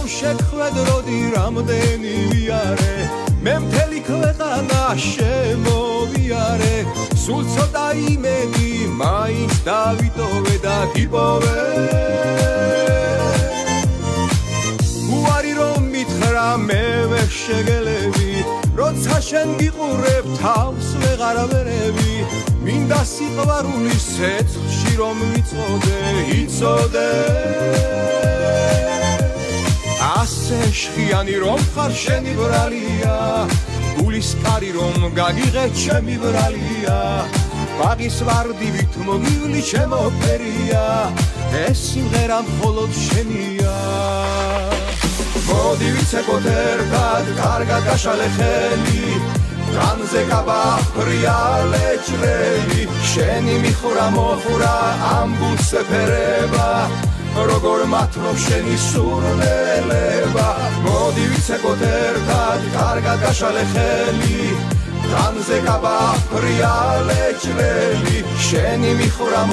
შეხვედროდი რამდენი ვიარე მე მთელი ქვეყანა შემოვიარე სულ ცოტა იმედი მაინც დავიტოვე და გიპოვე უარი რომ მითხრა მე ვერ შეგელები როცა შენ გიყურებ თავს ვეღარ ვერევი მინდა სიყვარულის ცეცხლში რომ მიწოდე იცოდე ასე შხიანი რომ ხარ შენი ბრალია გულის კარი რომ გაგიღე ჩემი ბრალია ბაღის ვარდივით მოგივლი ჩემო ფერია ეს სიმღერა მხოლოდ შენია მოდი ვიცეკოთ ერთად კარგად გაშალე ხელი განზე გაბახრიალე ჭრელი შენი მიხურა მოხურა ამბულს ეფერება როგორ მათლობ შენი სურნელება მოდი ვიცეკოთ ერთად კარგად გაშალე ხელი განზე გაბახრიალე ჭრელი შენი მიხურა